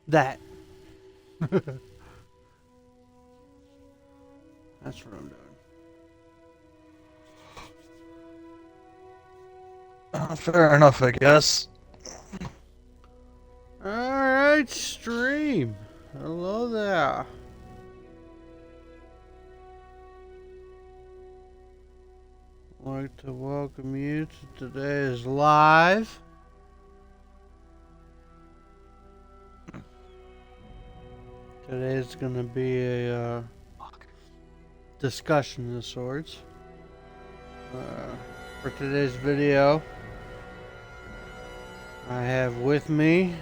That. That's what I'm doing. Fair enough, I guess. Alright, stream. Hello there. I'd like to welcome you to today's live. Today's gonna be a discussion of sorts. For today's video, I have with me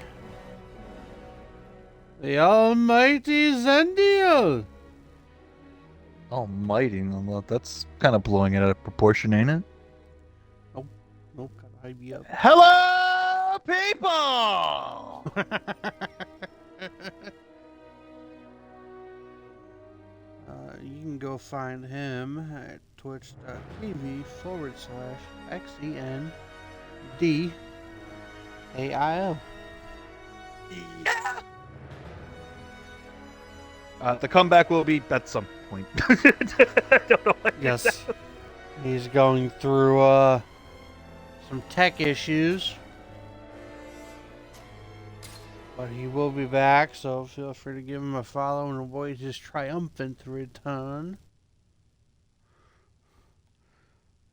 the almighty Zendiel. Almighty, that's kind of blowing it out of proportion, ain't it? Nope, nope, gotta hype you up. Hello, people! You can go find him at twitch.tv/XENDAIO. Yeah! The comeback will be at some point. I don't know what Yes, he's going through some tech issues, but he will be back, so feel free to give him a follow and await his triumphant return.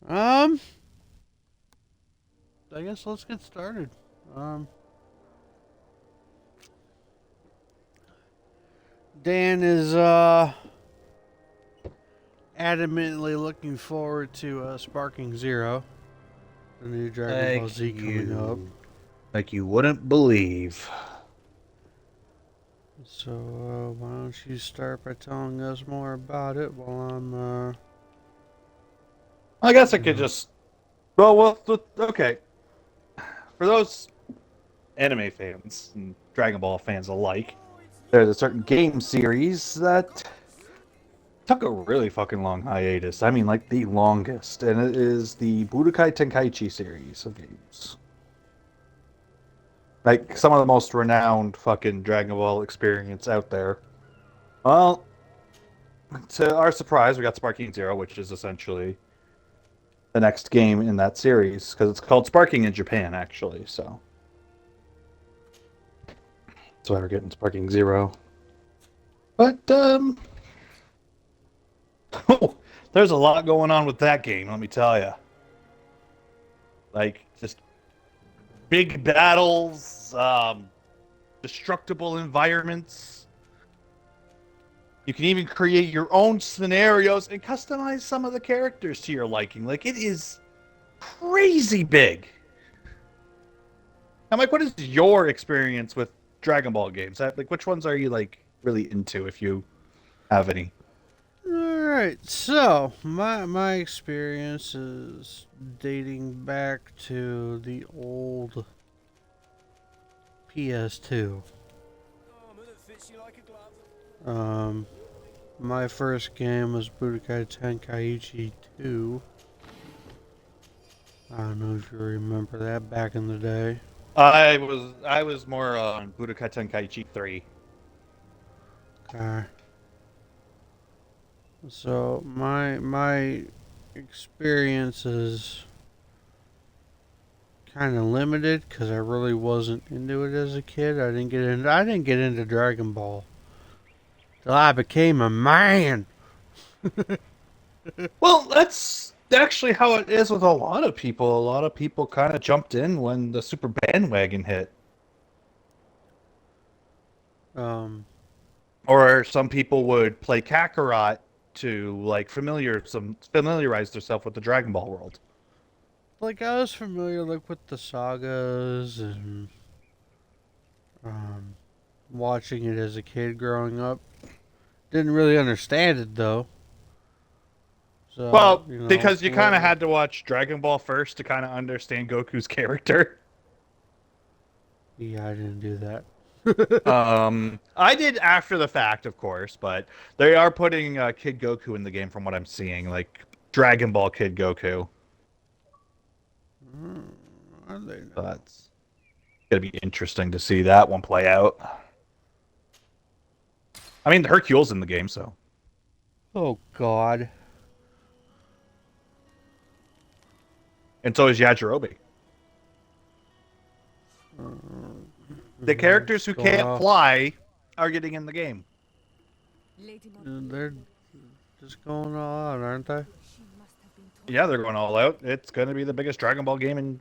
I guess let's get started. Dan is adamantly looking forward to Sparking Zero, the new Dragon Ball Z coming up. Like you wouldn't believe. So why don't you start by telling us more about it while I'm I guess I could just. Well, okay. For those anime fans and Dragon Ball fans alike, there's a certain game series that took a really fucking long hiatus. I mean, like the longest, and it is the Budokai Tenkaichi series of games. Like some of the most renowned fucking Dragon Ball experience out there. Well, to our surprise, we got Sparking Zero, which is essentially the next game in that series because it's called Sparking in Japan, actually. So that's why we're getting Sparking Zero. But oh, there's a lot going on with that game. Let me tell you. Like just big battles, destructible environments. You can even create your own scenarios and customize some of the characters to your liking. Like, it is crazy big. I'm like, what is your experience with Dragon Ball games? Like, which ones are you, like, really into, if you have any? Alright, so my experience is dating back to the old PS2. My first game was Budokai Tenkaichi 2. I don't know if you remember that back in the day. I was more on Budokai Tenkaichi 3. Okay. So my experience is kind of limited because I really wasn't into it as a kid. I didn't get into Dragon Ball till I became a man. Well, that's actually how it is with a lot of people. A lot of people kind of jumped in when the super bandwagon hit. Um, Or some people would play Kakarot to like familiarize themselves with the Dragon Ball world. like I was familiar like with the sagas and um, watching it as a kid growing up. Didn't really understand it though. So Well, you know, because you kind of had to watch Dragon Ball first to kind of understand Goku's character. yeah, I didn't do that. I did after the fact, of course, but they are putting Kid Goku in the game from what I'm seeing, like Dragon Ball Kid Goku. Are they So now? that's gonna be interesting to see that one play out. I mean, Hercule's in the game, so. Oh God. And so is Yajirobe. The characters who Going can't off. fly are getting in the game. They're just going all out, aren't they? Yeah, they're going all out. It's going to be the biggest Dragon Ball game in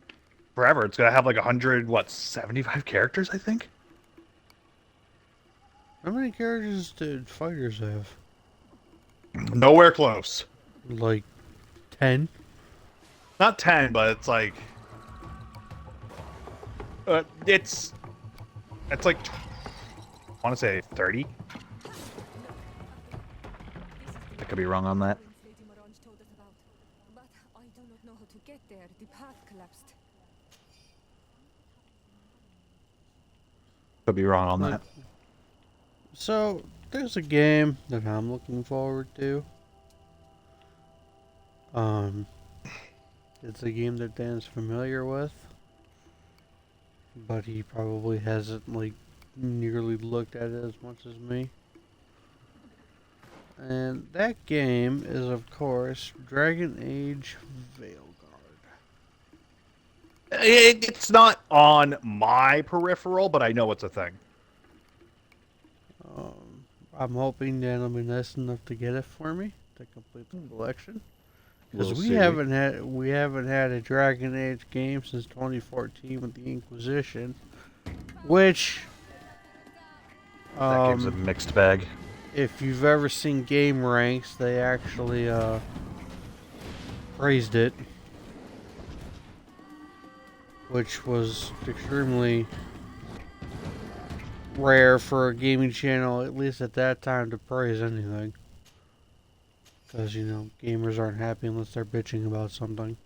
forever. It's going to have like 100, what, 75 characters, I think? How many characters did fighters have? Nowhere close. Like 10? Not 10, but it's like. It's. It's like. I want to say 30. I could be wrong on that. Could be wrong on that. So, there's a game that I'm looking forward to. It's a game that Dan's familiar with, but he probably hasn't, like, nearly looked at it as much as me. And that game is, of course, Dragon Age Veilguard. It's not on my peripheral, but I know it's a thing. I'm hoping Dan will be nice enough to get it for me to complete the collection. Because We'll we see. haven't had a Dragon Age game since 2014 with the Inquisition, which That game's a mixed bag. if you've ever seen Game Ranks, they actually praised it, which was extremely rare for a gaming channel, at least at that time, to praise anything. Because, you know, gamers aren't happy unless they're bitching about something,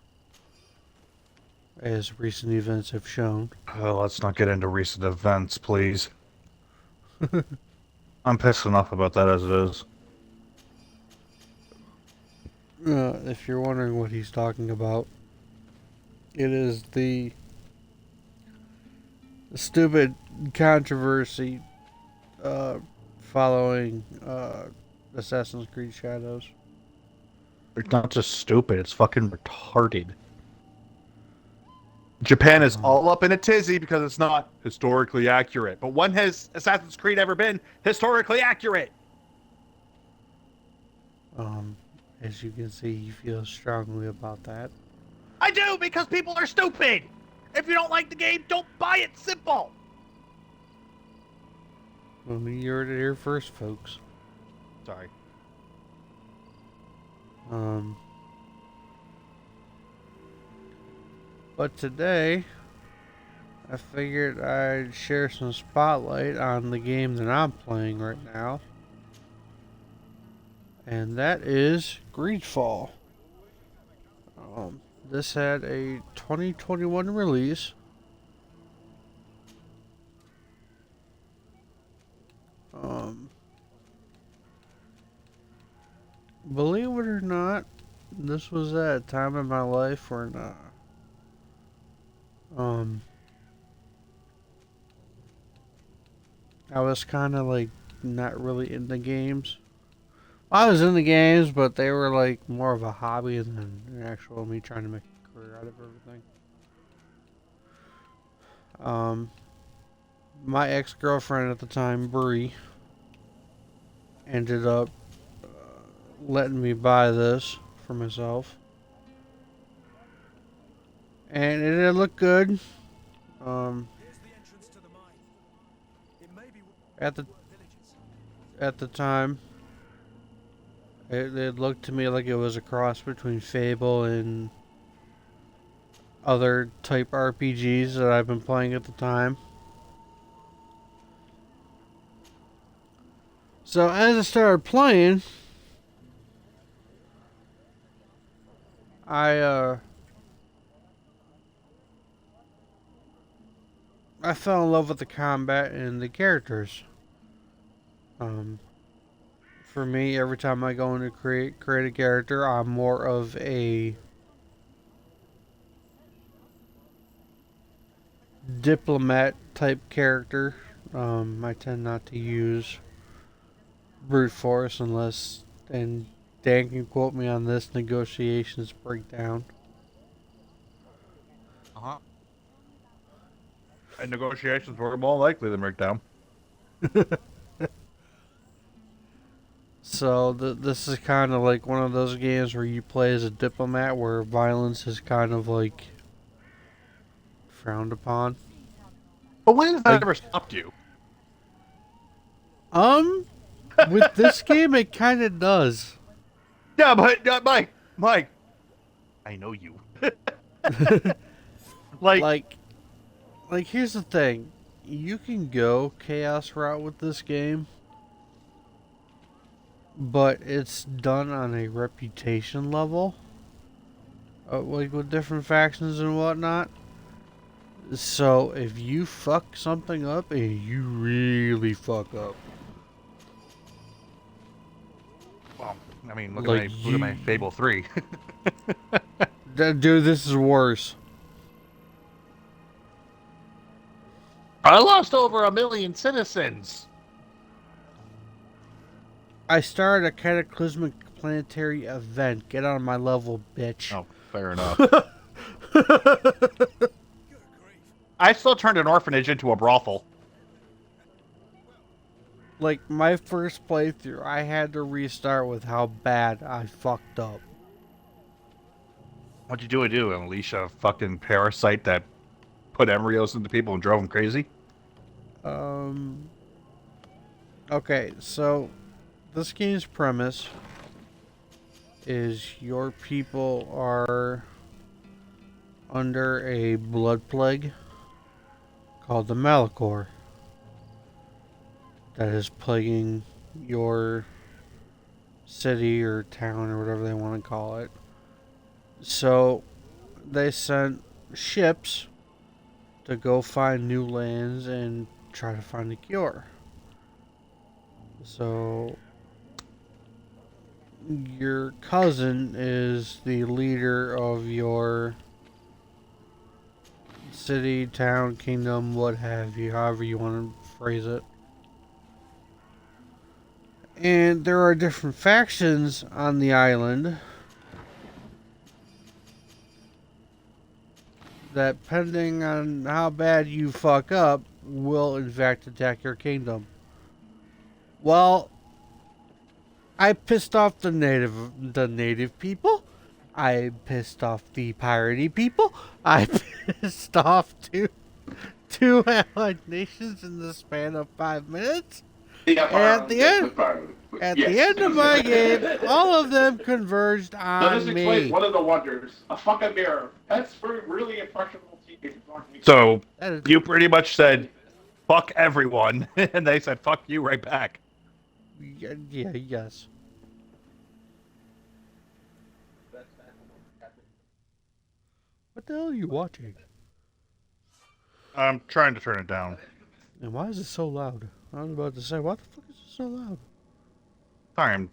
as recent events have shown. Let's not get into recent events, please. I'm pissed enough about that as it is. If you're wondering what he's talking about, it is the stupid controversy following Assassin's Creed Shadows. It's not just stupid, it's fucking retarded. Japan is all up in a tizzy because it's not historically accurate. But when has Assassin's Creed ever been historically accurate? As you can see, he feels strongly about that. I do, because people are stupid! If you don't like the game, don't buy it, simple! Well, you heard it here first, folks. Sorry. But today, I figured I'd share some spotlight on the game that I'm playing right now. And that is Greedfall. This had a 2021 release. Believe it or not, this was at a time in my life where I was kind of like not really into games. I was in the games, but they were like more of a hobby than an actual me trying to make a career out of everything. My ex-girlfriend at the time, Bree, ended up letting me buy this for myself, and it did look good. At the time, it looked to me like it was a cross between Fable and other type RPGs that I've been playing at the time. So as I started playing, I fell in love with the combat and the characters. For me, every time I go in to create a character, I'm more of a diplomat type character. I tend not to use brute force unless, and Dan can quote me on this, negotiations break down. Uh-huh. And negotiations were more likely to break down. So this is kind of like one of those games where you play as a diplomat where violence is kind of like frowned upon. But when has that Like, ever stopped you? um, with this game it kind of does. Yeah, but Mike, I know you. Like, like, like here's the thing, you can go chaos route with this game, but it's done on a reputation level, like with different factions and whatnot. So if you fuck something up and you really fuck up, well, I mean, like look at you, my Fable 3. dude, this is worse. I lost over 1 million citizens. I started a cataclysmic planetary event. Get on my level, bitch. Oh, fair enough. I still turned an orphanage into a brothel. Like my first playthrough, I had to restart with how bad I fucked up. What'd you do? Unleash a fucking parasite that put embryos into people and drove them crazy? Um. Okay, so this game's premise is your people are under a blood plague called the Malachor that is plaguing your city or town or whatever they want to call it. So they sent ships to go find new lands and try to find a cure. So your cousin is the leader of your city, town, kingdom, what have you, however you want to phrase it. And there are different factions on the island that, depending on how bad you fuck up, will in fact attack your kingdom. Well, I pissed off the native people. I pissed off the piratey people. I pissed off two allied nations in the span of 5 minutes. Yeah, And fire on the fire. at the Yes. end of my game, all of them converged So this on explains me. one of the wonders. A fucking mirror. That's for really impressionable teenagers. So That is, you pretty much said, fuck everyone. And they said, fuck you right back. yeah, yes. What the hell are you watching? I'm trying to turn it down. And why is it so loud? I was about to say, why the fuck is it so loud? Sorry, I'm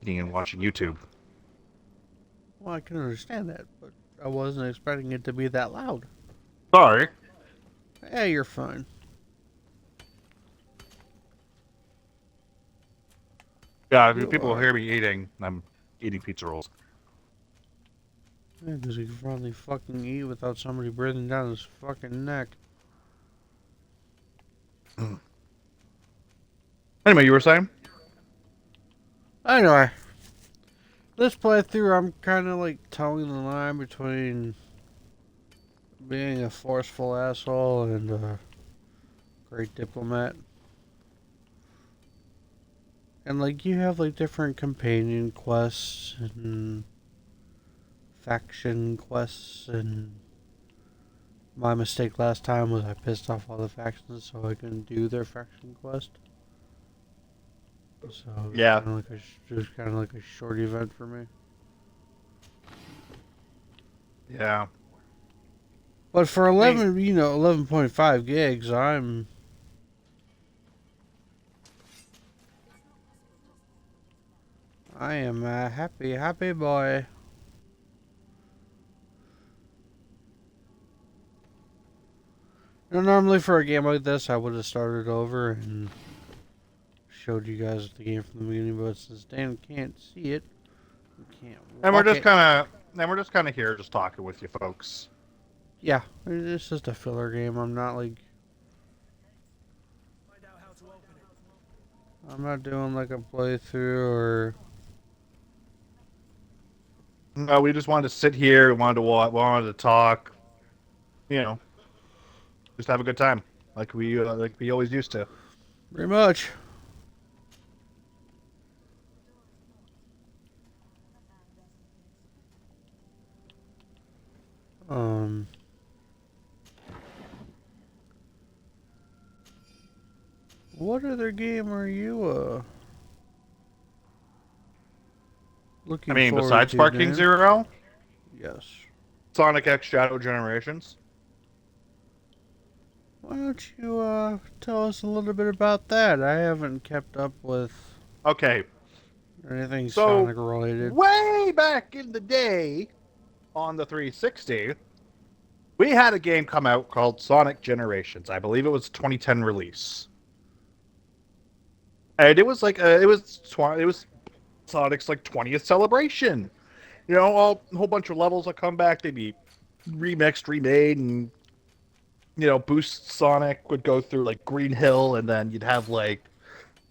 eating and watching YouTube. Well, I can understand that, but I wasn't expecting it to be that loud. Sorry. Yeah, you're fine. Yeah, if You people will are. hear me eating, I'm eating pizza rolls. Yeah, because he can finally fucking eat without somebody breathing down his fucking neck. Anyway, you were saying? Anyway, this playthrough, I'm kind of like towing the line between being a forceful asshole and a great diplomat. And like, you have like different companion quests and faction quests, and my mistake last time was I pissed off all the factions so I couldn't do their faction quest. So Yeah. it was kind of like a short event for me. Yeah. But for 11.5 gigs, I am a happy boy. Normally for a game like this, I would have started over and showed you guys the game from the beginning, but since Dan can't see it, we can't And we're walk just it. kind of here, just talking with you folks. Yeah, it's just a filler game. I'm not like, I'm not doing like a playthrough or. No, we just wanted to sit here. We wanted to wanted to talk. You know, just have a good time, like we always used to. Pretty much. Um. What other game are you I looking mean, forward besides to, Sparking Dan? Zero, Yes. Sonic X Shadow Generations. Why don't you tell us a little bit about that? I haven't kept up with Okay, anything so Sonic related. way back in the day on the 360, we had a game come out called Sonic Generations. I believe it was a 2010 release. And it was like it was Sonic's like 20th celebration. You know, a whole bunch of levels that come back, they'd be remixed, remade, and Boost Sonic would go through like Green Hill, and then you'd have like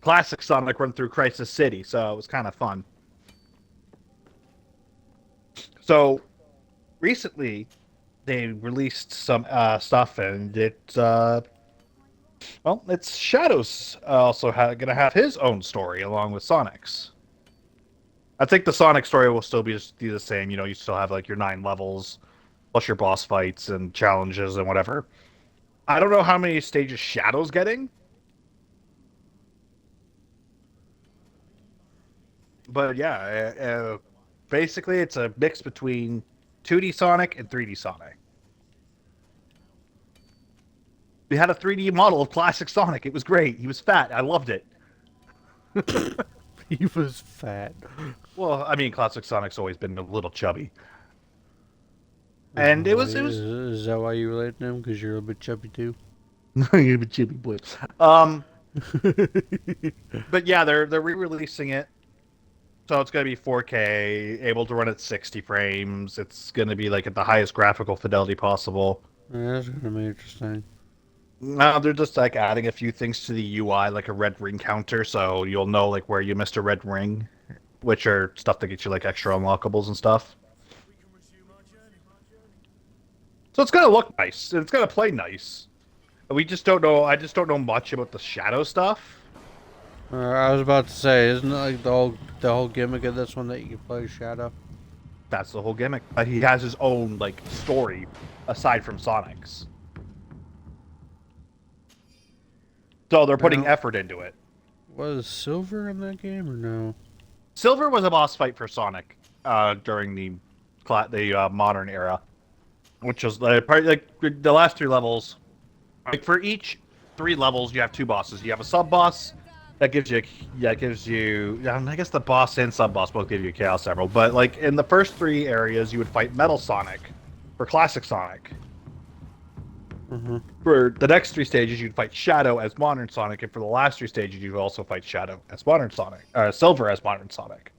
classic Sonic run through Crisis City. So it was kind of fun. So recently, they released some stuff, and it's Shadow's also gonna have his own story along with Sonic's. I think the Sonic story will still be the same. You know, you still have like your 9 levels, plus your boss fights and challenges and whatever. I don't know how many stages Shadow's getting, but yeah, basically it's a mix between 2D Sonic and 3D Sonic. We had a 3D model of classic Sonic. It was great. He was fat. I loved it. He was fat. Well, I mean, classic Sonic's always been a little chubby, and it was Is that why you relate to him? Because you're a bit chubby too. you're a chubby boy. But yeah, they're re-releasing it. So it's going to be 4K, able to run at 60 frames. It's going to be like at the highest graphical fidelity possible. Yeah, that's gonna be interesting. Now they're just like adding a few things to the UI, like a red ring counter, so you'll know like where you missed a red ring, which are stuff that gets you like extra unlockables and stuff. So it's going to look nice, and it's going to play nice. We just don't know. I just don't know much about the shadow stuff. I was about to say, isn't it like the whole gimmick of this one that you can play Shadow? That's the whole gimmick. But he has his own like story aside from Sonic's. So they're putting effort into it. Was Silver in that game or no? Silver was a boss fight for Sonic during the modern era, which was like the last 3 levels. Like for each 3 levels, you have 2 bosses. You have a sub boss that gives you. I guess the boss and sub boss both give you a Chaos Emerald. But like in the first 3 areas, you would fight Metal Sonic for Classic Sonic. Mm-hmm. For the next 3 stages, you'd fight Shadow as Modern Sonic, and for the last 3 stages, you'd also fight Shadow as Modern Sonic, Silver as Modern Sonic.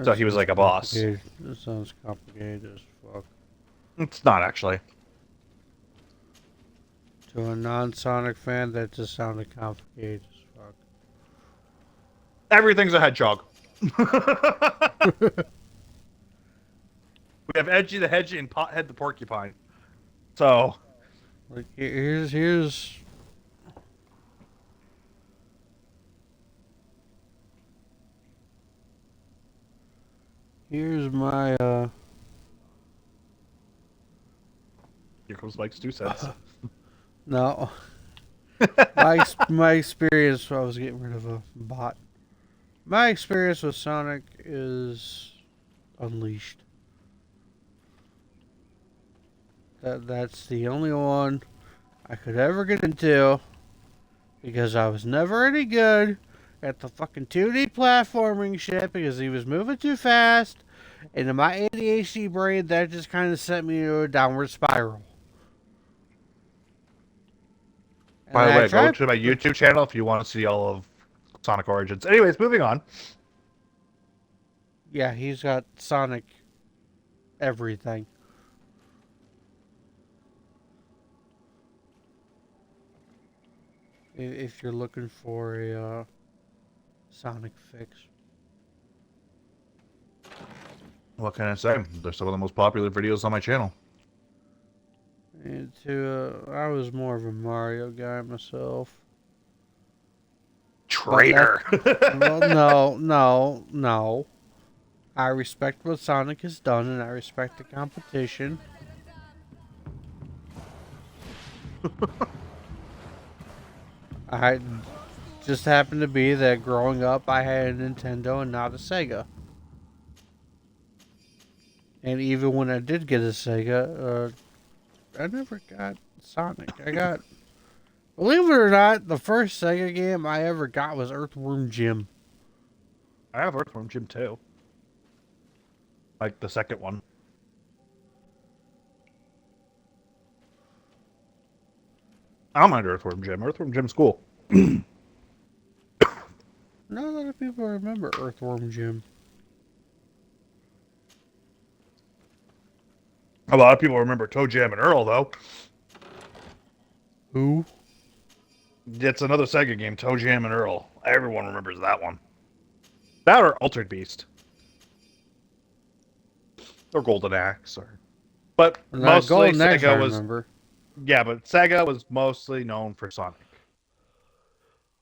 So he was like a boss. That sounds complicated as fuck. It's not actually. To a non-Sonic fan, that just sounded complicated as fuck. Everything's a hedgehog. We have Edgy the Hedge and Pothead the Porcupine. So, Like here's my here comes Mike's 2 cents. no my experience. I was getting rid of a bot. My experience with Sonic is Unleashed. That's the only one I could ever get into because I was never any good at the fucking 2D platforming shit because he was moving too fast, and in my ADHD brain, that just kind of sent me into a downward spiral. And By the I way, go tried. to my YouTube channel if you want to see all of Sonic Origins. Anyways, moving on. Yeah, he's got Sonic everything. If you're looking for a Sonic fix. What can I say? They're some of the most popular videos on my channel. And I was more of a Mario guy myself. Traitor. Well, no. I respect what Sonic has done, and I respect the competition. I just happened to be that growing up, I had a Nintendo and not a Sega. And even when I did get a Sega, I never got Sonic. Believe it or not, the first Sega game I ever got was Earthworm Jim. I have Earthworm Jim too. Like the second one. I don't mind Earthworm Jim. Earthworm Jim's cool. Not a lot of people remember Earthworm Jim. A lot of people remember Toe Jam and Earl, though. Who? It's another Sega game, Toe Jam and Earl. Everyone remembers that one. That or Altered Beast. Or Golden Axe. But mostly Golden Axe, I Sega was... remember. Yeah, but Sega was mostly known for Sonic.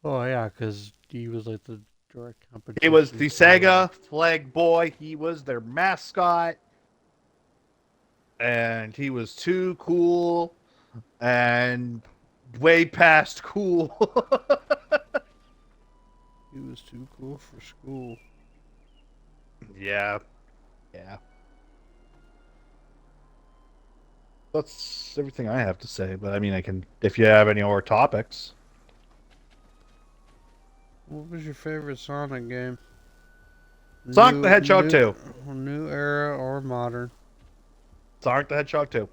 Oh yeah, because he was like the direct competition. He was the Sega flag boy. He was their mascot. And he was too cool. And way past cool. He was too cool for school. Yeah. Yeah. That's everything I have to say. But I mean, I can, if you have any more topics. What was your favorite Sonic game? Sonic the Hedgehog 2. New era or modern? Sonic the Hedgehog 2.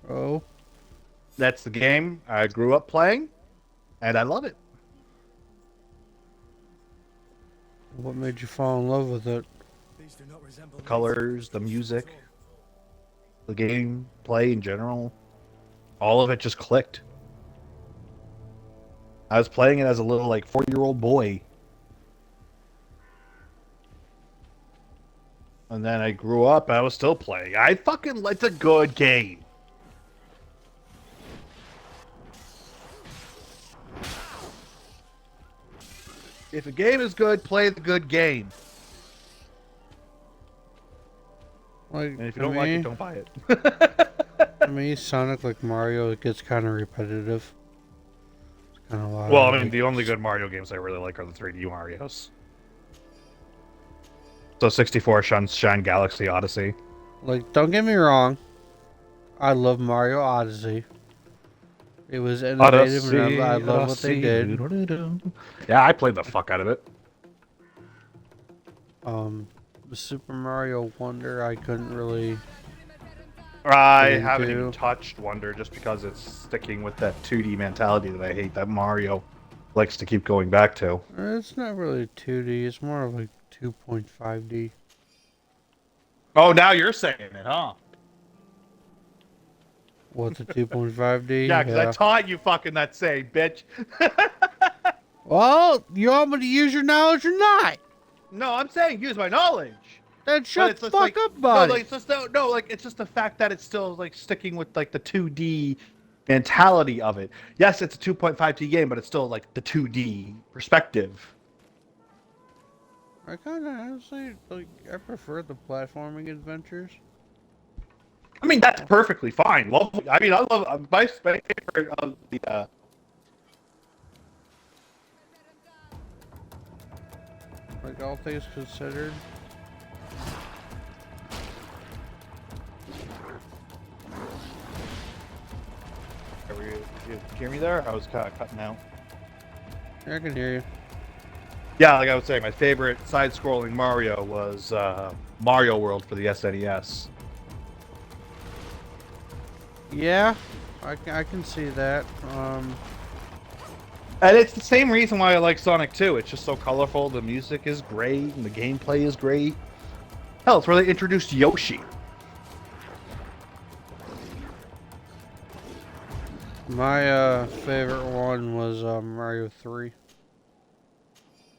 Oh. That's the game I grew up playing, and I love it. What made you fall in love with it? The colors, the music, the game play in general, all of it just clicked. I was playing it as a little, like, 4-year-old boy. And then I grew up, and I was still playing. It's a good game. If a game is good, play the good game. Like, And if you don't like it, don't buy it. I mean, Sonic, like Mario, it gets kind of repetitive. It's kind of loud. Well, I mean, the only good Mario games I really like are the 3D Marios. So 64 Sunshine Galaxy Odyssey. Like, don't get me wrong. I love Mario Odyssey. It was innovative, and I love what they did. Yeah, I played the fuck out of it. The Super Mario Wonder, I couldn't really. I Didn't haven't do. even touched Wonder just because it's sticking with that 2D mentality that I hate that Mario likes to keep going back to. It's not really 2D. It's more of like 2.5D. Oh, now you're saying it, huh? What's a 2.5D? Yeah, because I taught you fucking that saying, bitch. Well, you want me to use your knowledge or not? No, I'm saying use my knowledge. Then shut it's the just fuck like, up, buddy. No, like, it's just the fact that it's still like sticking with like the 2D mentality of it. Yes, it's a 2.5D game, but it's still like the 2D perspective. I kind of honestly like. I prefer the platforming adventures. I mean, that's perfectly fine. Lovely. I mean, I love my favorite of the. Like all things considered. You hear me there? I was kind of cutting out. I can hear you. Yeah, like I was saying, my favorite side-scrolling Mario was Mario World for the SNES. Yeah, I can see that. And it's the same reason why I like Sonic 2. It's just so colorful, the music is great, and the gameplay is great. Hell, it's where they introduced Yoshi. My favorite one was Mario 3.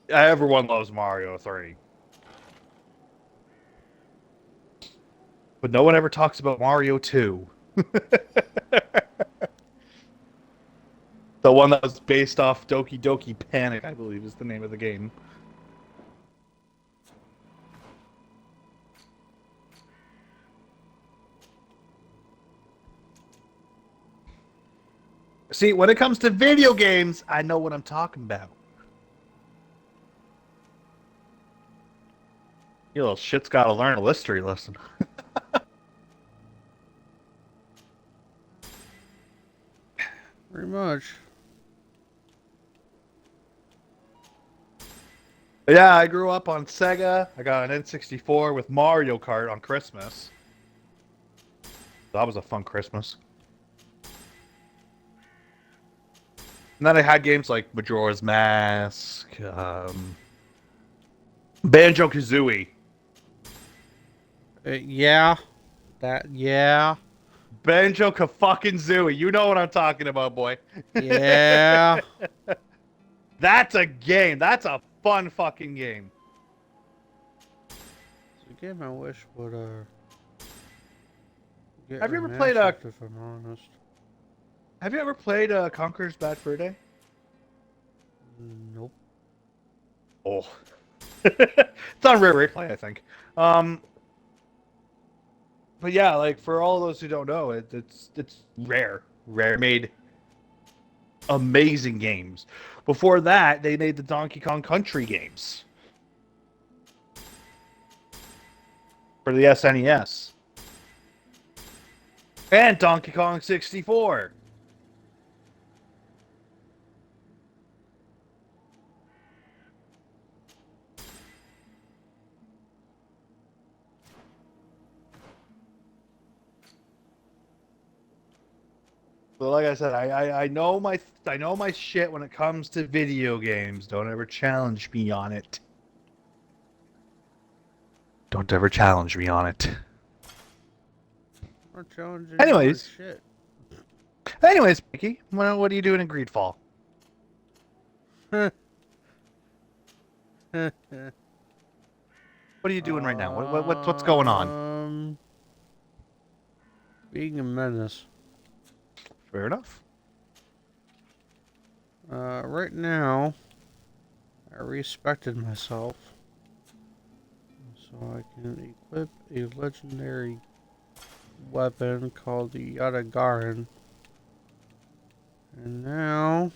Everyone loves Mario 3. But no one ever talks about Mario 2. The one that was based off Doki Doki Panic, I believe is the name of the game. See, when it comes to video games, I know what I'm talking about. You little shit's gotta learn a history lesson. Pretty much. Yeah, I grew up on Sega. I got an N64 with Mario Kart on Christmas. That was a fun Christmas. And then I had games like Majora's Mask, Banjo-Kazooie. Yeah. Yeah. Banjo-Ka-fucking-Zooie. You know what I'm talking about, boy. Yeah. That's a game. That's a fun fucking game. It's a game I wish would get Have you ever played remastered, if I'm honest. Have you ever played Conker's Bad Fur Day? Nope. Oh. It's on Rare Replay, I think. But yeah, like for all those who don't know, it's Rare. Rare made amazing games. Before that, they made the Donkey Kong Country games for the SNES and Donkey Kong 64. But like I said, I know my shit when it comes to video games. Don't ever challenge me on it. Don't ever challenge me on it. I'm challenging Anyways. your shit. Anyways, Mickey, what are you doing in Greedfall? What are you doing right now? What's going on? Being a menace. Fair enough. Right now, I respected myself, so I can equip a legendary weapon called the Yatagaran. And now,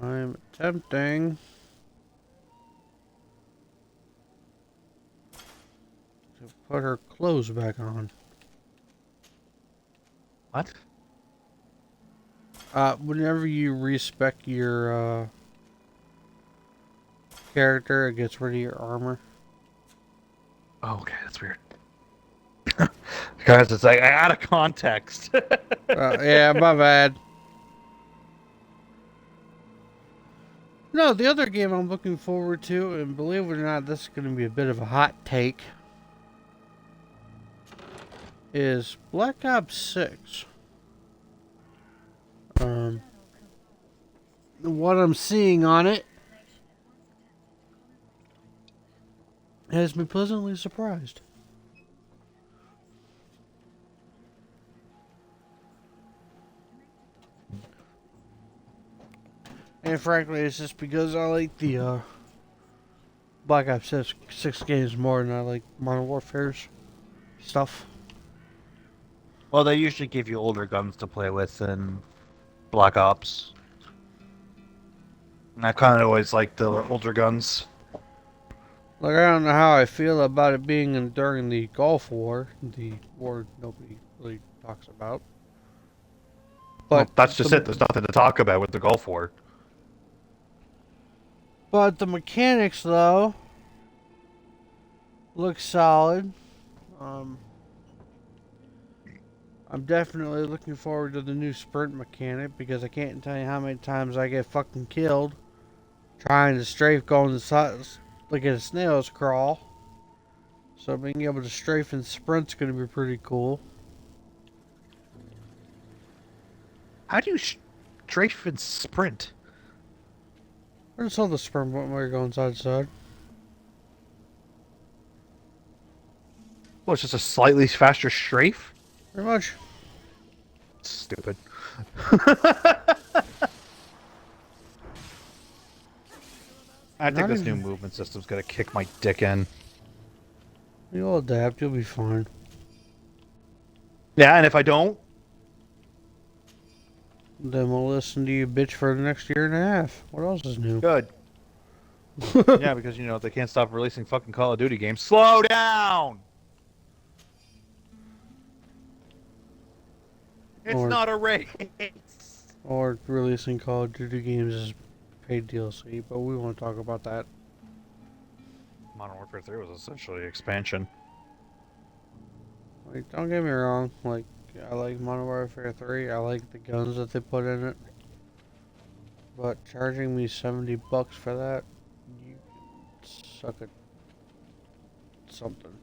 I'm attempting to put her clothes back on. What? Whenever you respec your character, it gets rid of your armor. Oh, okay, that's weird. Guys, it's like out of context. Yeah, my bad. No, the other game I'm looking forward to, and believe it or not, this is going to be a bit of a hot take, is Black Ops 6. What I'm seeing on it has me pleasantly surprised. And frankly, it's just because I like the Black Ops 6 games more than I like Modern Warfare's stuff. Well, they usually give you older guns to play with in Black Ops. And I kind of always like the older guns. Like, I don't know how I feel about it being during the Gulf War, the war nobody really talks about. But Well, that's just it. There's nothing to talk about with the Gulf War. But the mechanics, though, look solid. I'm definitely looking forward to the new sprint mechanic because I can't tell you how many times I get fucking killed trying to strafe going the size like a snail's crawl. So being able to strafe and sprint's gonna be pretty cool. How do you strafe and sprint? I just saw the sprint button where you're going side to side. Well, it's just a slightly faster strafe? Pretty much. Stupid. I think Not this new even. movement system's gonna kick my dick in. You'll adapt. You'll be fine. Yeah, and if I don't, Then we'll listen to you bitch for the next year and a half. What else is new? good. Yeah, because they can't stop releasing fucking Call of Duty games. Slow down! It's Or not a race. or releasing Call of Duty games as paid DLC, but we won't talk about that. Modern Warfare 3 was essentially expansion. Like, don't get me wrong. Like, I like Modern Warfare 3. I like the guns that they put in it. But charging me $70 for that, you suck at something.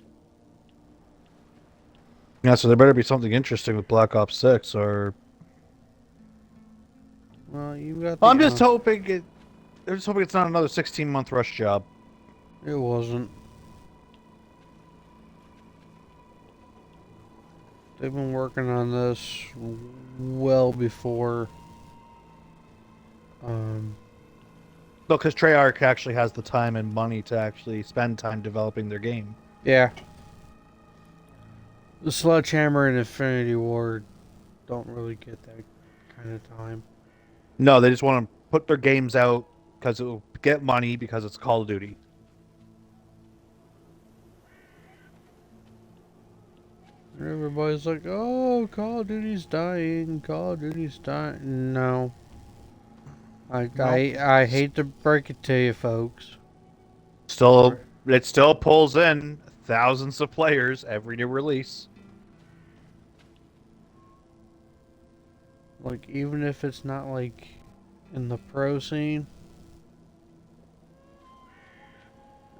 Yeah, so there better be something interesting with Black Ops 6, or... Well, you got the. I'm just hoping it's not another 16-month rush job. It wasn't. They've been working on this well before. No, because Treyarch actually has the time and money to actually spend time developing their game. Yeah. The Sledgehammer and Infinity Ward don't really get that kind of time. No, they just want to put their games out because it will get money because it's Call of Duty. And everybody's like, oh, Call of Duty's dying. Call of Duty's dying. No. I hate to break it to you, folks. It still pulls in thousands of players every new release. Like, even if it's not, like, in the pro scene,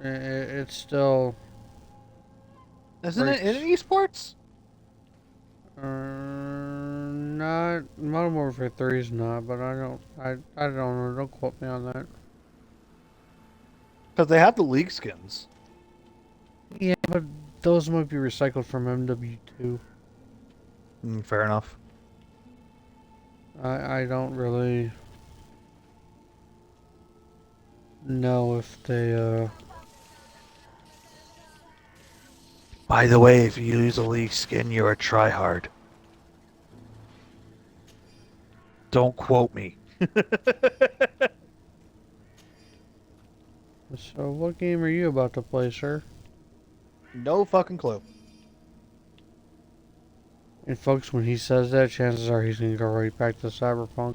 it's still... Isn't it in esports? Not... Modern Warfare 3 is not, but I don't know. Don't quote me on that. Because they have the league skins. Yeah, but those might be recycled from MW2. Fair enough. I don't really know if they, By the way, if you use a league skin, you're a tryhard. Don't quote me. So what game are you about to play, sir? No fucking clue. And folks, when he says that, chances are he's gonna go right back to Cyberpunk.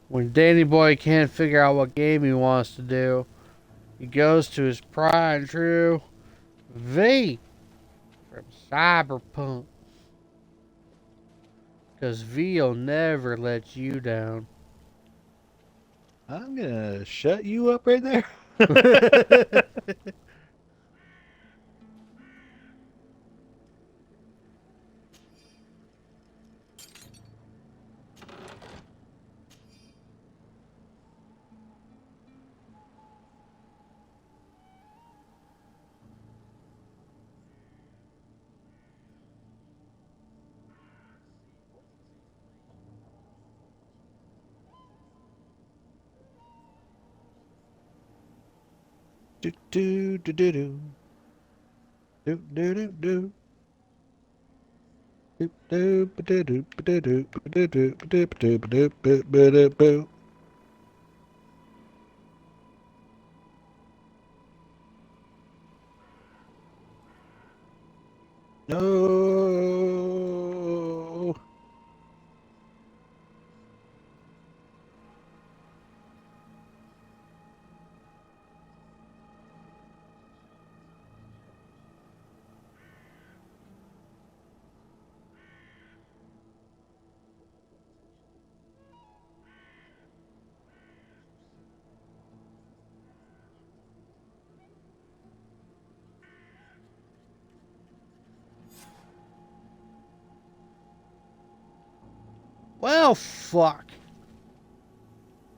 When Danny Boy can't figure out what game he wants to do, he goes to his pride and true V from Cyberpunk. Because V'll never let you down. I'm gonna shut you up right there. Do do do do do do do do do. Do do do do do do do do do do do do do. No. Well, fuck.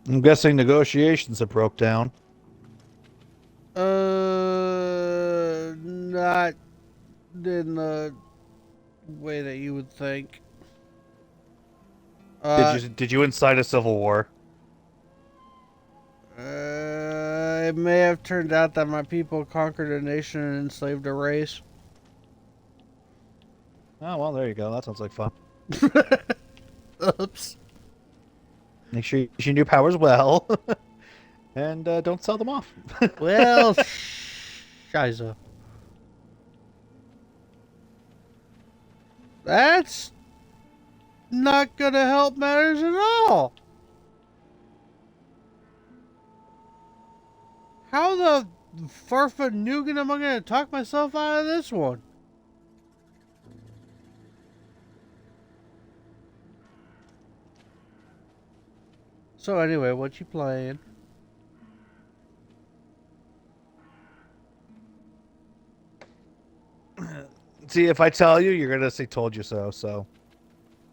I'm guessing negotiations have broke down. Not in the way that you would think. Uh, Did you incite a civil war? it may have turned out that my people conquered a nation and enslaved a race. Oh well, there you go. That sounds like fun. Oops. Make sure you use your new powers well, and don't sell them off. Well, shiza. That's not gonna help matters at all. How the farfanugan am I gonna talk myself out of this one? So anyway, what you playing? See, if I tell you, you're gonna say "told you so." So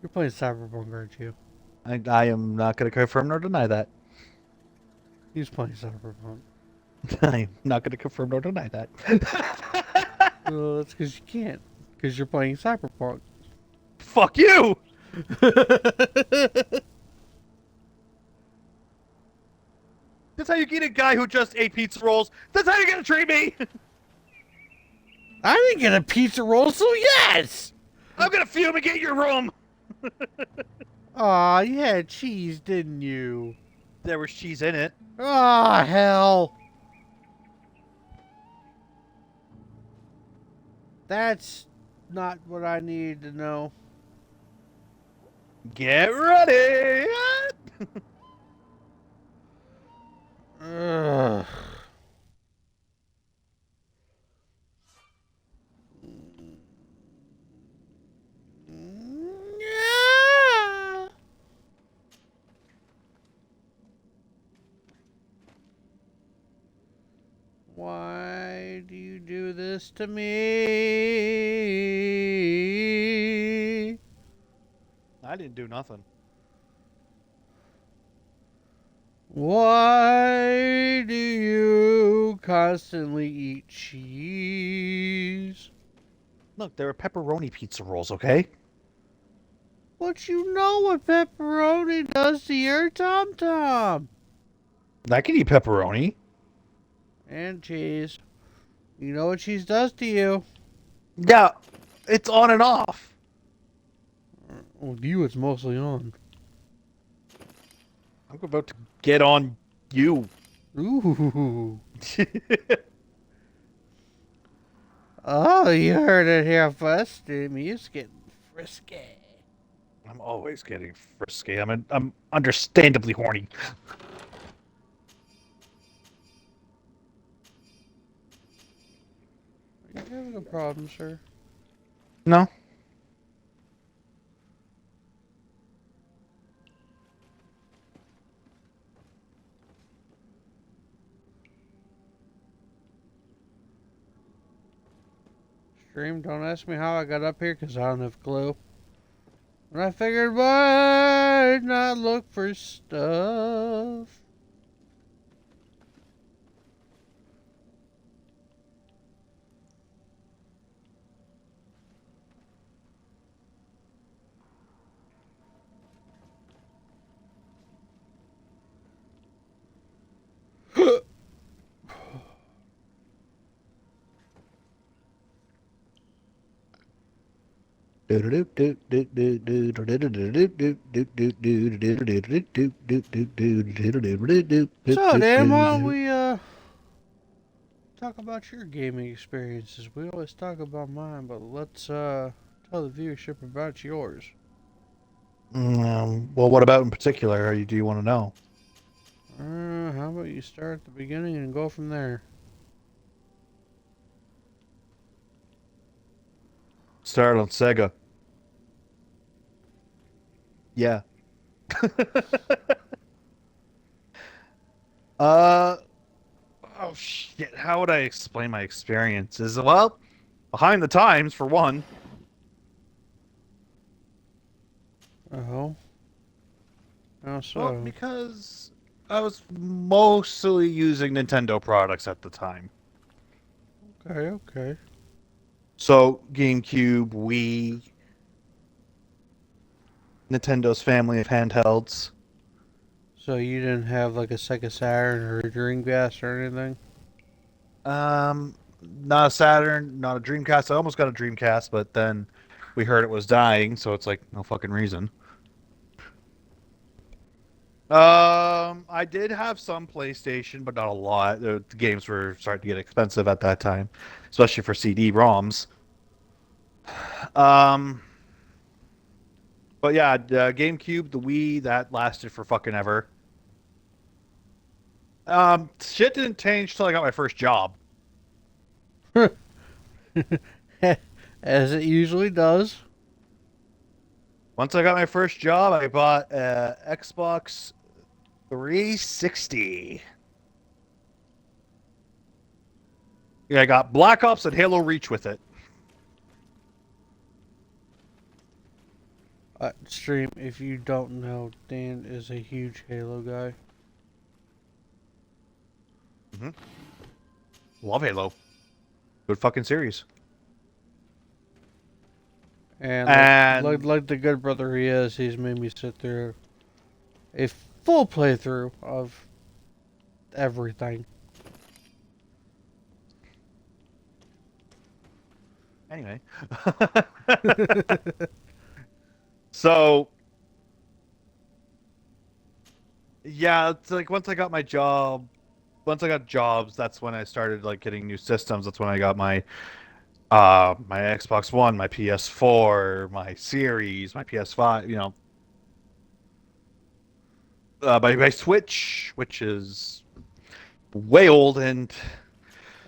You're playing Cyberpunk, aren't you? I am not gonna confirm nor deny that. He's playing Cyberpunk. I am not gonna confirm nor deny that. Well, that's because you can't. Because you're playing Cyberpunk. Fuck you! That's how you get a guy who just ate pizza rolls. That's how you're gonna treat me. I didn't get a pizza roll, so yes! I'm gonna fumigate your room. Aw, you had cheese, didn't you? There was cheese in it. Aw, hell. That's not what I needed to know. Get ready. Ugh. Yeah. Why do you do this to me? I didn't do nothing. Why do you constantly eat cheese? Look, there are pepperoni pizza rolls, okay? But you know what pepperoni does to your Tom Tom. I can eat pepperoni. And cheese. You know what cheese does to you. Yeah, it's on and off. Well, you it's mostly on. I'm about to get on you. Ooh. Oh, you heard it here first. Me's getting frisky. I'm always getting frisky. I'm understandably horny. Are you having a problem, sir? No. Stream, don't ask me how I got up here because I don't have a clue. And I figured why not look for stuff. So Dan, why don't we talk about your gaming experiences? We always talk about mine, but let's tell the viewership about yours. Well, what about in particular? Do you want to know? How about you start at the beginning and go from there? Started on Sega. Yeah. Oh shit. How would I explain my experiences? Well, behind the times for one. Oh. How Well, so? because I was mostly using Nintendo products at the time. Okay, okay. So GameCube, Wii, Nintendo's family of handhelds. So you didn't have like a Sega Saturn or a Dreamcast or anything? Not a Saturn, not a Dreamcast. I almost got a Dreamcast, but then we heard it was dying, so it's like no fucking reason. I did have some PlayStation, but not a lot. The games were starting to get expensive at that time, especially for CD-ROMs. Um, but yeah, the GameCube, the Wii, that lasted for fucking ever. Shit didn't change till I got my first job. As it usually does. Once I got my first job, I bought Xbox 360. Yeah, I got Black Ops and Halo Reach with it. Stream, if you don't know, Dan is a huge Halo guy. Love Halo. Good fucking series. And And like the good brother he is, he's made me sit through a full playthrough of everything. anyway. So yeah, it's like once I got my job, once I got jobs, that's when I started like getting new systems. That's when I got my Xbox One, my PS4, my Series, my PS5, my Switch, which is way old, and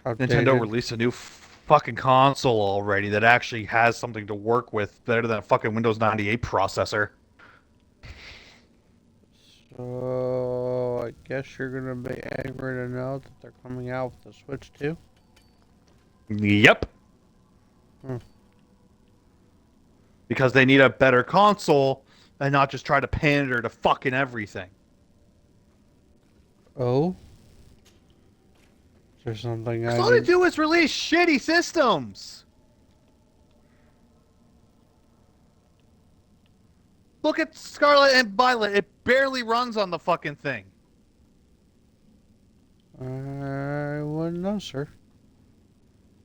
Nintendo Updated. released a new fucking console already that actually has something to work with better than a fucking Windows 98 processor. So I guess you're gonna be angry to know that they're coming out with the Switch too. Yep. Hmm. Because they need a better console and not just try to pander to fucking everything. Oh, is there something Because I all they need? do is release shitty systems. Look at Scarlet and Violet. It barely runs on the fucking thing. I wouldn't know, sir.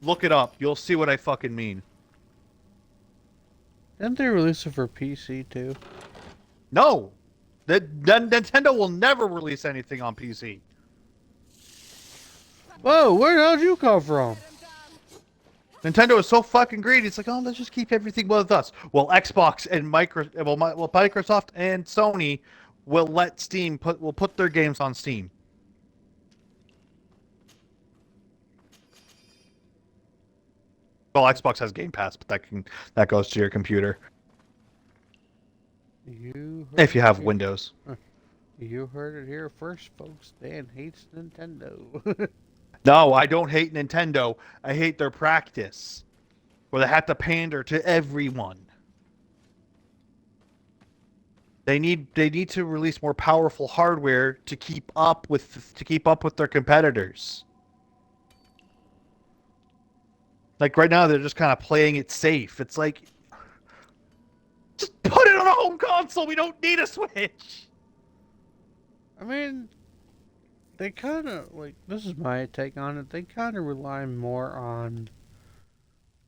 Look it up. You'll see what I fucking mean. Didn't they release it for PC too? No. Nintendo will never release anything on PC. Whoa, where the hell did you come from? Nintendo is so fucking greedy. It's like, oh, let's just keep everything with us. Well, Xbox and Microsoft and Sony will let Steam will put their games on Steam. Well, Xbox has Game Pass, but that goes to your computer You if you heard have it Windows. here. You heard it here first, folks. Dan hates Nintendo. No, I don't hate Nintendo. I hate their practice, where they have to pander to everyone. They need to release more powerful hardware to keep up with their competitors. Like right now, they're just kind of playing it safe. It's like, just put it on a home console. We don't need a Switch. I mean, they kind of like this is my take on it. They kind of rely more on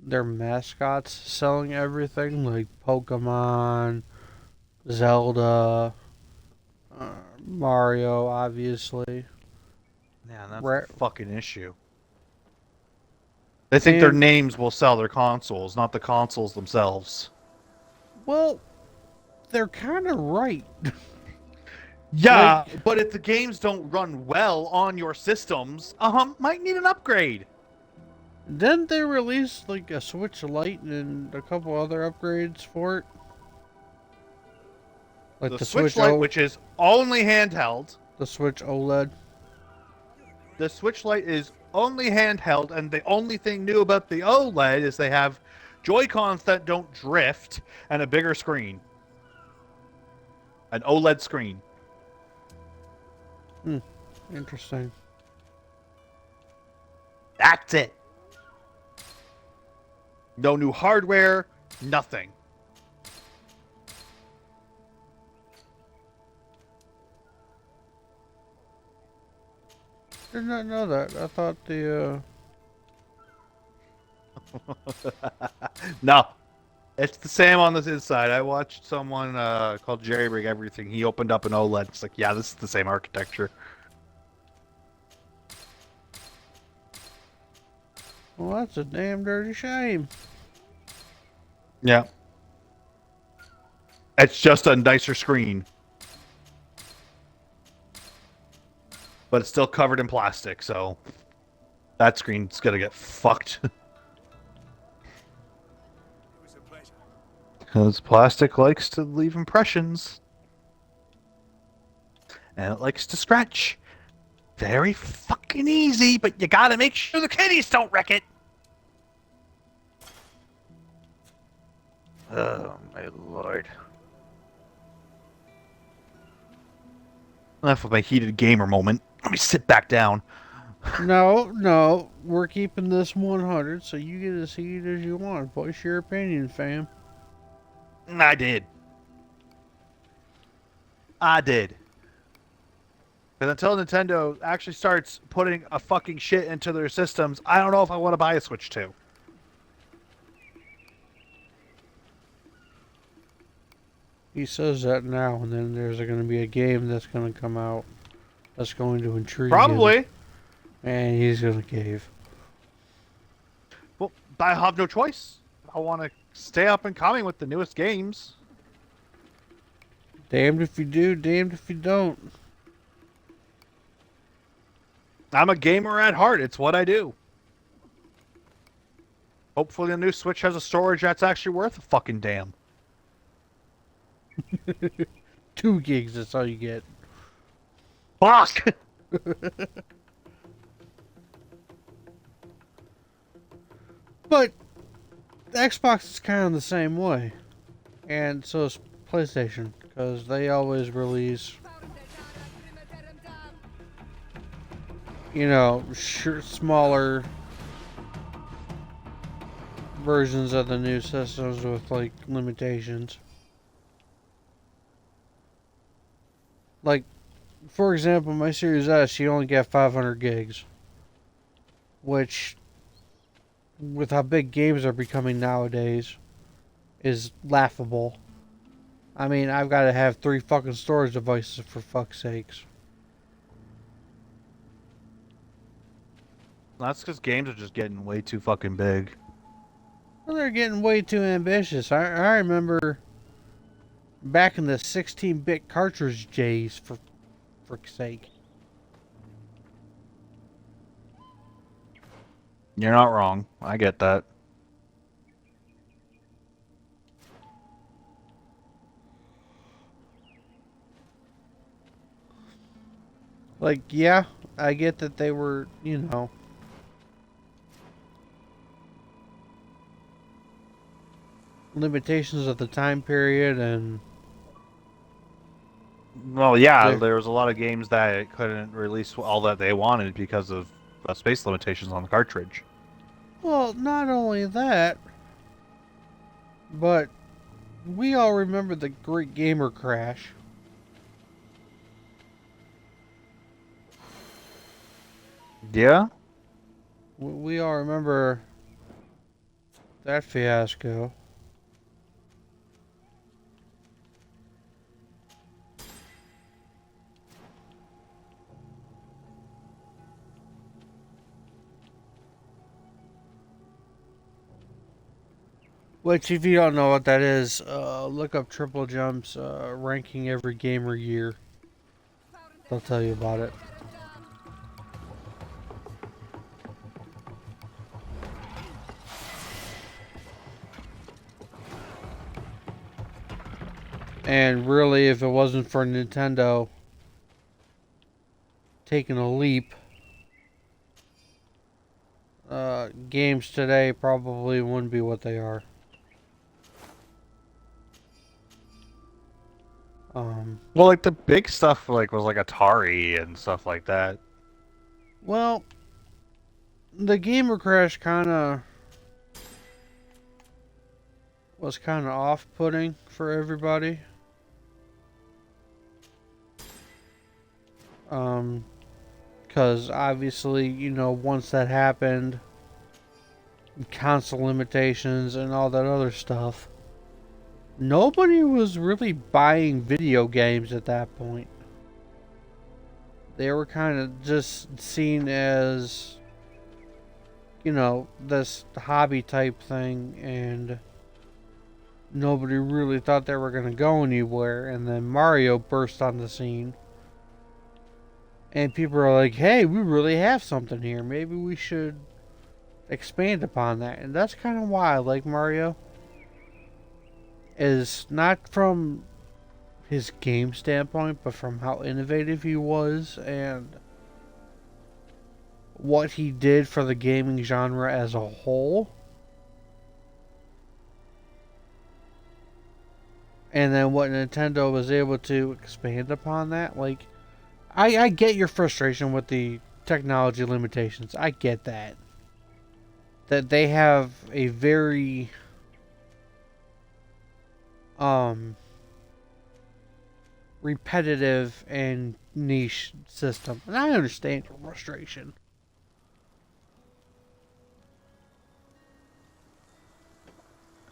their mascots selling everything, like Pokemon, Zelda, Mario, obviously. Yeah, that's Ra- the fucking issue. They think their and names will sell their consoles, not the consoles themselves. well, they're kind of right. Yeah, Like, but if the games don't run well on your systems, might need an upgrade. didn't they release like a Switch Lite and a couple other upgrades for it? Like The Switch Lite, which is only handheld, the Switch OLED. the Switch Lite is only handheld, and the only thing new about the OLED is they have Joy-Cons that don't drift and a bigger screen. An OLED screen. Hmm. Interesting. That's it. No new hardware, nothing. Did not know that. I thought the No, it's the same on this inside. I watched someone called Jerry Everything. He opened up an OLED. It's like, yeah, this is the same architecture. well, that's a damn dirty shame. Yeah. It's just a nicer screen. But it's still covered in plastic, so that screen's gonna get fucked. Because plastic likes to leave impressions. And it likes to scratch. Very fucking easy, but you gotta make sure the kitties don't wreck it. Oh, my lord. Enough of my heated gamer moment. Let me sit back down. No, we're keeping this 100, so you get as heated as you want. Voice your opinion, fam. I did. Because until Nintendo actually starts putting a fucking shit into their systems, I don't know if I want to buy a Switch 2. He says that now, and then there's going to be a game that's going to come out that's going to intrigue him, Probably. and he's going to cave. Well, I have no choice. I want to stay up and coming with the newest games. Damned if you do, damned if you don't. I'm a gamer at heart. It's what I do. Hopefully the new Switch has a storage that's actually worth a fucking damn. 2 gigs, that's all you get. Fuck! But Xbox is kind of the same way, and so is PlayStation, because they always release, you know, smaller versions of the new systems with like limitations. Like, for example, my Series S, you only get 500 gigs, which, with how big games are becoming nowadays, is laughable. I mean, I've got to have 3 fucking storage devices for fuck's sakes. That's because games are just getting way too fucking big. Well, they're getting way too ambitious. I remember back in the 16-bit cartridge days, for frick's sake. You're not wrong. I get that. Like, yeah, I get that they were, you know, limitations of the time period, and Well, yeah, the there was a lot of games that couldn't release all that they wanted because of space limitations on the cartridge. well, not only that, but we all remember the Great Gamer Crash. Yeah? We all remember that fiasco. Which, if you don't know what that is, look up Triple Jump's ranking every gamer year. They'll tell you about it. And really, if it wasn't for Nintendo taking a leap, games today probably wouldn't be what they are. Well, like the big stuff, like was like Atari and stuff like that. Well, the Gamer Crash was kind of off-putting for everybody. Because obviously, once that happened, console limitations and all that other stuff, nobody was really buying video games at that point. They were kind of just seen as, this hobby type thing, and nobody really thought they were going to go anywhere. And then Mario burst on the scene. And people are like, hey, we really have something here. Maybe we should expand upon that. And that's kind of why I like Mario. Is not from his game standpoint, but from how innovative he was and what he did for the gaming genre as a whole. And then what Nintendo was able to expand upon that. Like, I get your frustration with the technology limitations. I get that. That they have a very repetitive and niche system. And I understand your frustration.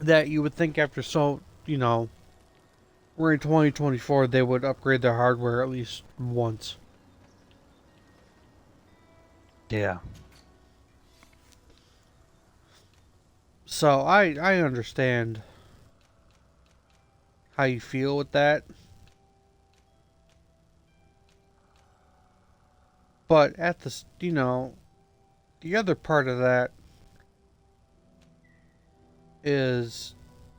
That you would think after we're in 2024, they would upgrade their hardware at least once. Yeah. So I understand how you feel with that. But at the other part of that is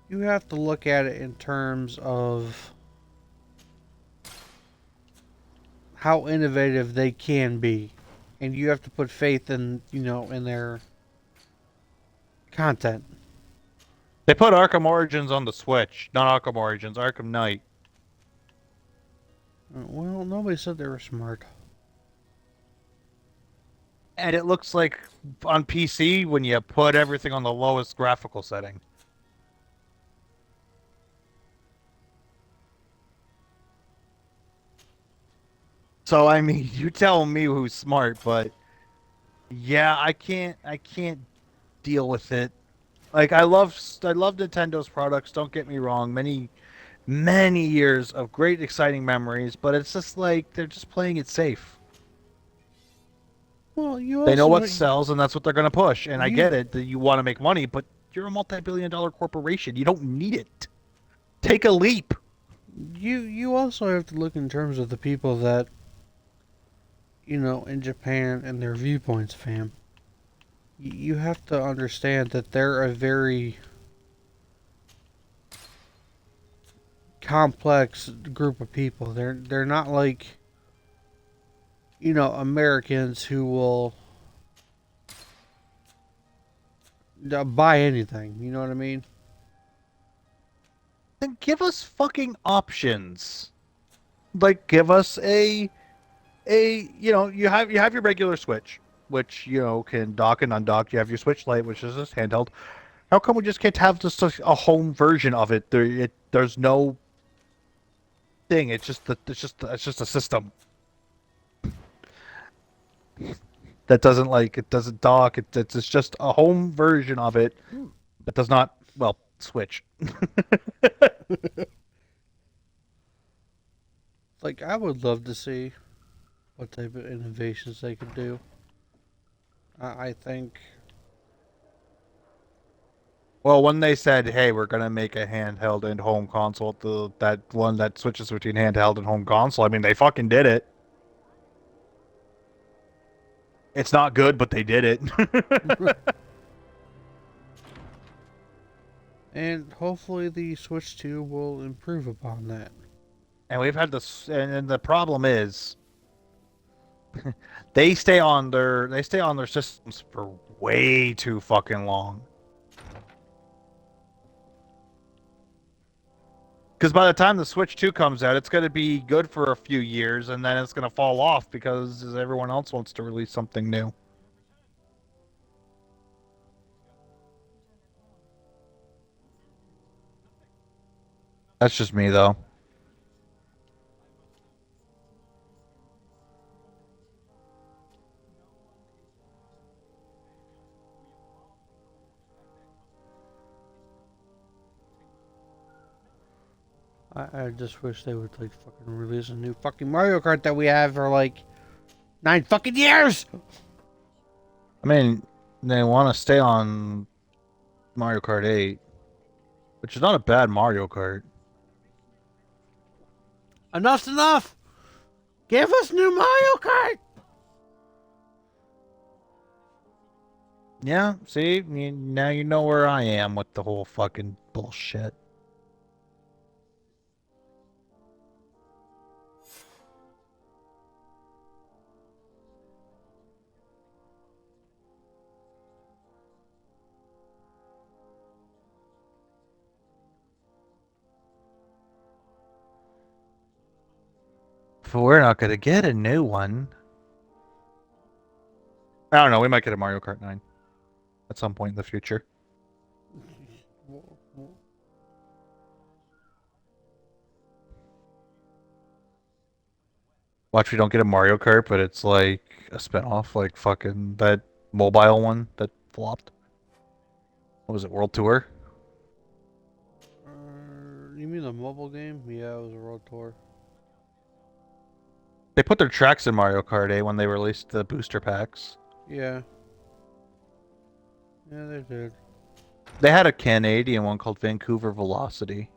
you have to look at it in terms of how innovative they can be. And you have to put faith in their content. They put Arkham Origins on the Switch. Not Arkham Origins, Arkham Knight. Well, nobody said they were smart. And it looks like on PC when you put everything on the lowest graphical setting. So I mean, you tell me who's smart, but yeah, I can't deal with it. Like I love Nintendo's products, don't get me wrong. Many years of great exciting memories, but it's just like they're just playing it safe. Well, you They know also what sells and that's what they're going to push. And I you get it that you want to make money, but you're a multi-billion-dollar corporation. You don't need it. Take a leap. you also have to look in terms of the people that in Japan and their viewpoints, fam. You have to understand that they're a very complex group of people. They're not like Americans who will buy anything. You know what I mean? Then give us fucking options. Like give us you have your regular Switch, which can dock and undock. You have your Switch Lite, which is just handheld. How come we just can't have just a home version of it? There's no thing. It's just a system that doesn't dock. It's just a home version of it that does not switch. Like, I would love to see what type of innovations they could do. I think. Well, when they said, "Hey, we're gonna make a handheld and home console," that one that switches between handheld and home console, I mean, they fucking did it. It's not good, but they did it. And hopefully the Switch 2 will improve upon that. And we've had this, and the problem is, they stay on their systems for way too fucking long. Because by the time the Switch 2 comes out, it's going to be good for a few years, and then it's going to fall off because everyone else wants to release something new. That's just me, though. I just wish they would like fucking release a new fucking Mario Kart that we have for like 9 fucking years. I mean, they want to stay on Mario Kart 8, which is not a bad Mario Kart. Enough's enough. Give us new Mario Kart. Yeah, see, now you know where I am with the whole fucking bullshit. But we're not gonna get a new one. I don't know, we might get a Mario Kart 9 at some point in the future. Watch, we don't get a Mario Kart, but it's like a spinoff, like fucking that mobile one that flopped. What was it, World Tour? You mean the mobile game? Yeah, it was a World Tour. They put their tracks in Mario Kart 8 when they released the booster packs. Yeah. Yeah, they did. They had a Canadian one called Vancouver Velocity.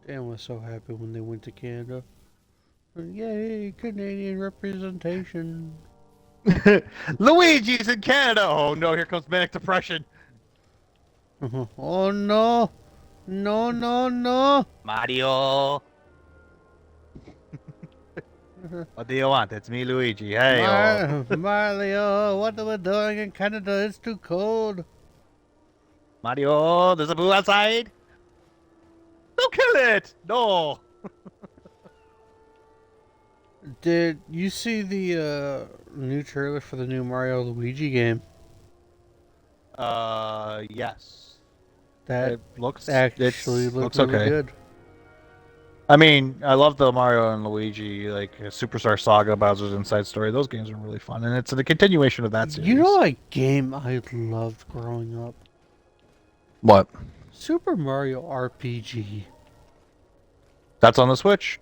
Dan was so happy when they went to Canada. Yay, Canadian representation. Luigi's in Canada! Oh no, here comes Manic Depression. Oh no! No, no, no! Mario! What do you want? It's me, Luigi. Hey, Mario, what are we doing in Canada? It's too cold. Mario, there's a boo outside. Don't kill it! No! Did you see the new trailer for the new Mario Luigi game? Yes. That It looks actually looked looks really okay. good. I mean, I love the Mario and Luigi, like Superstar Saga, Bowser's Inside Story. Those games are really fun, and it's the continuation of that series. You know a game I loved growing up? What? Super Mario RPG. That's on the Switch.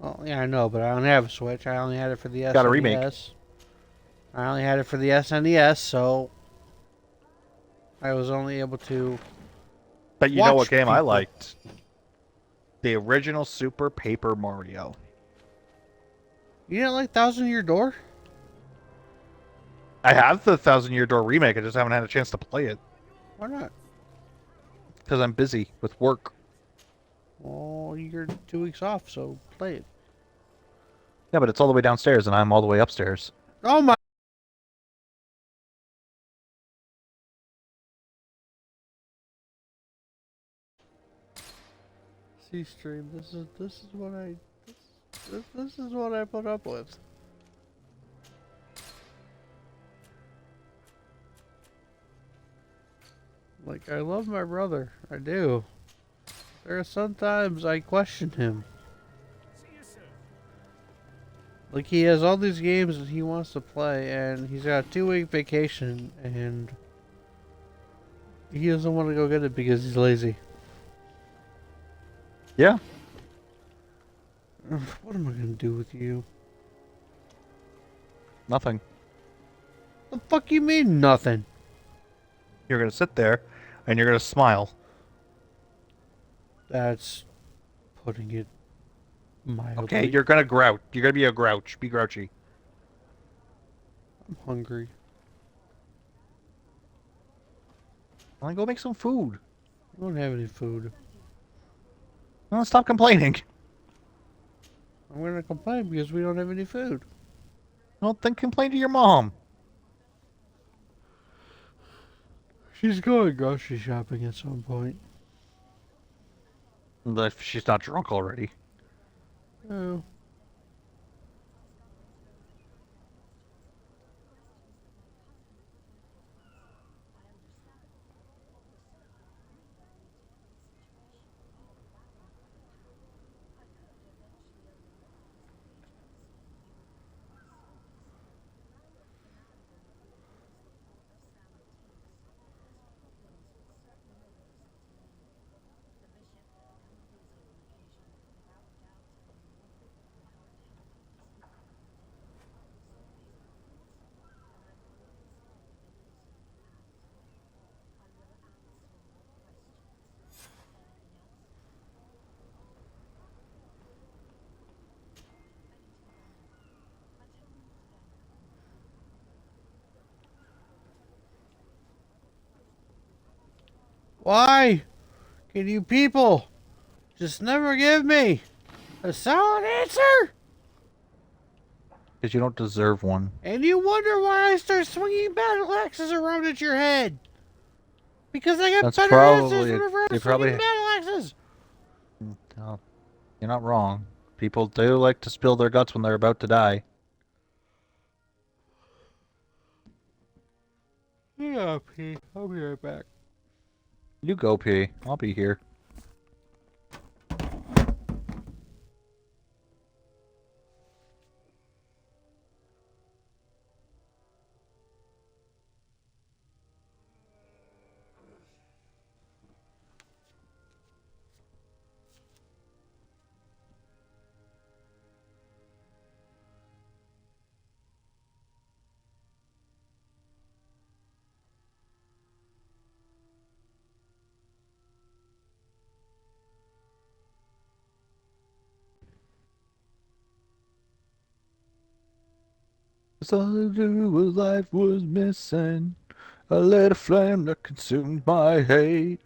Oh, yeah, I know, but I don't have a Switch. I only had it for the SNES. Got a remake. I only had it for the SNES, so I was only able to. But you know Watch what game I people. liked? The original Super Paper Mario. You didn't like Thousand Year Door? I have the Thousand Year Door remake. I just haven't had a chance to play it Why not? because I'm busy with work. Well, you're 2 weeks off, so play it. Yeah, but it's all the way downstairs, and I'm all the way upstairs. Oh my! C stream. This is what I this is what I put up with. Like, I love my brother. I do. There are sometimes I question him. Like, he has all these games that he wants to play, and he's got a 2-week vacation, and he doesn't want to go get it because he's lazy. Yeah. What am I gonna do with you? Nothing. The fuck you mean nothing? You're gonna sit there, and you're gonna smile. That's putting it mildly. Okay, you're gonna grouch. You're gonna be a grouch. Be grouchy. I'm hungry. Well, then go make some food. I don't have any food. Well, stop complaining. I'm gonna complain because we don't have any food. Well, then complain to your mom. She's going grocery shopping at some point. If she's not drunk already. Oh. Why can you people just never give me a solid answer? Because you don't deserve one. And you wonder why I start swinging battle axes around at your head. Because I get That's better answers probably... whenever I'm They swinging probably... battle axes. No, you're not wrong. People do like to spill their guts when they're about to die. Yeah, P. I'll be right back. You go, P. I'll be here. Cause all I knew was life was missing. A little flame that consumed my hate.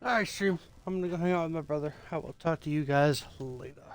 Alright, stream. I'm gonna go hang out with my brother. I will talk to you guys later.